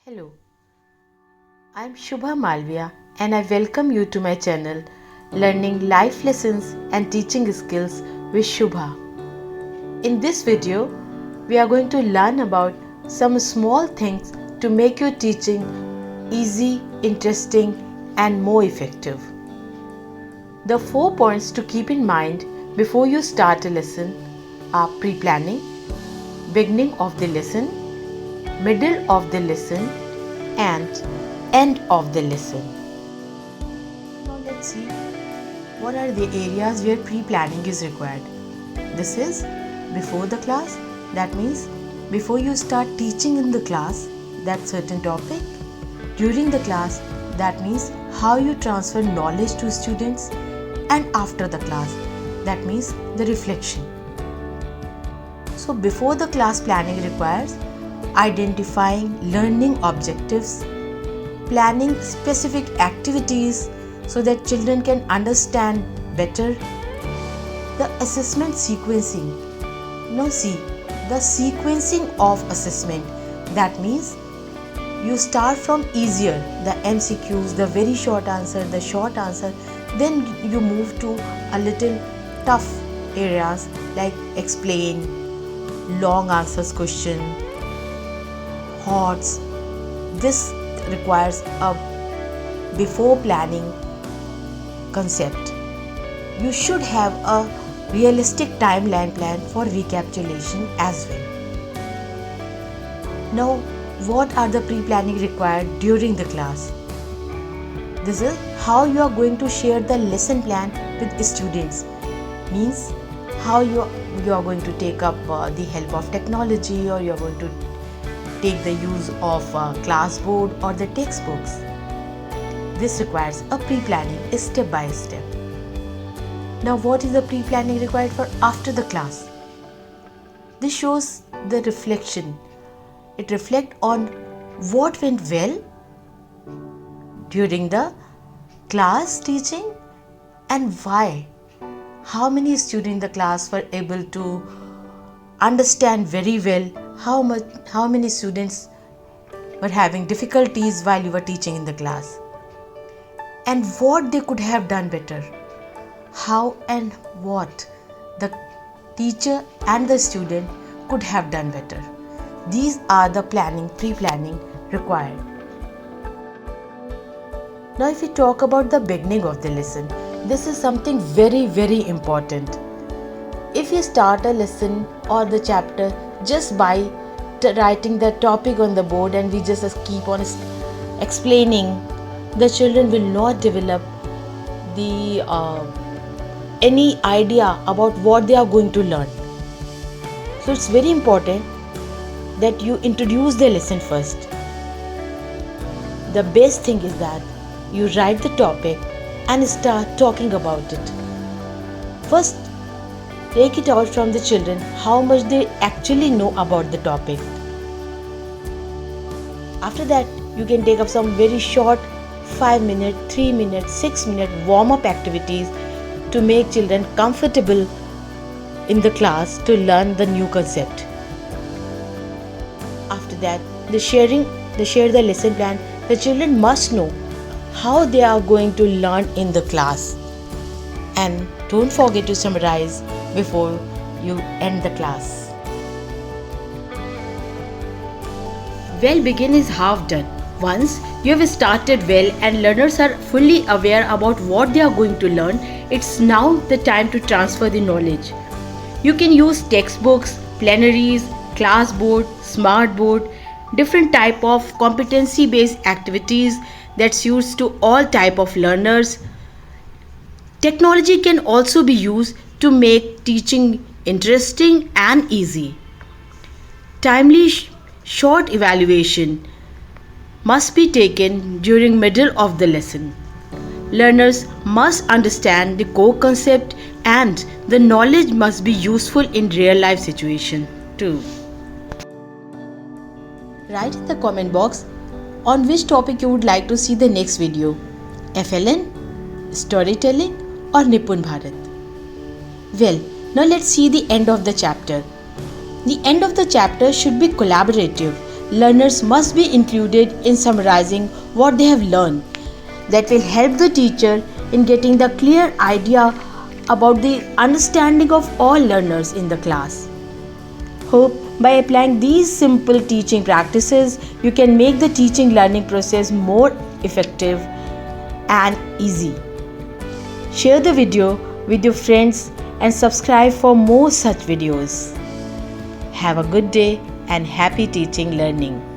Hello, I am Shubha Malviya and I welcome you to my channel Learning Life Lessons and Teaching Skills with Shubha. In this video, we are going to learn about some small things to make your teaching easy, interesting and more effective. The 4 points to keep in mind before you start a lesson are pre-planning, beginning of the lesson, middle of the lesson and end of the lesson. Now let's see what are the areas where pre-planning is required. This is before the class, that means before you start teaching in the class that certain topic. During the class, that means how you transfer knowledge to students, and after the class, that means the reflection. So before the class, planning requires identifying learning objectives, planning specific activities so that children can understand better, the assessment sequencing. Now see, the sequencing of assessment, that means you start from easier, the MCQs, the very short answer, the short answer, then you move to a little tough areas like explain, long answers question, HOTS. This requires a before planning concept. You should have a realistic timeline plan for recapitulation as well. Now, what are the pre-planning required during the class? This is how you are going to share the lesson plan with students. Means how you are going to take up the help of technology, or you are going to take the use of class board or the textbooks. This requires a pre-planning step by step. Now what is the pre-planning required for after the class? This shows the reflection. It reflects on what went well during the class teaching and why. How many students in the class were able to understand very well, how many students were having difficulties while you were teaching in the class, and what they could have done better, how and what the teacher and the student could have done better. These are the pre-planning required. Now if we talk about the beginning of the lesson, this is something very important. If you start a lesson or the chapter just by writing the topic on the board and we just keep on explaining, the children will not develop the any idea about what they are going to learn. So it's very important that you introduce the lesson first. The best thing is that you write the topic and start talking about it. First, take it out from the children how much they actually know about the topic. After that, you can take up some very short 5-minute, 3-minute, 6-minute warm-up activities to make children comfortable in the class to learn the new concept. After that, they share the lesson plan. The children must know how they are going to learn in the class. And don't forget to summarize before you end the class. Well begin is half done. Once you have started well and learners are fully aware about what they are going to learn, it's now the time to transfer the knowledge. You can use textbooks, plenaries, class board, smart board, different type of competency based activities that suits to all type of learners. Technology can also be used to make teaching interesting and easy. Timely short evaluation must be taken during middle of the lesson. Learners must understand the core concept and the knowledge must be useful in real life situation too. Write in the comment box on which topic you would like to see the next video. FLN, storytelling or Nipun Bharat. Well, now let's see the end of the chapter. The end of the chapter should be collaborative. learners must be included in summarizing what they have learned. That will help the teacher in getting the clear idea about the understanding of all learners in the class. Hope by applying these simple teaching practices, you can make the teaching learning process more effective and easy. Share the video with your friends and subscribe for more such videos. Have a good day and happy teaching learning.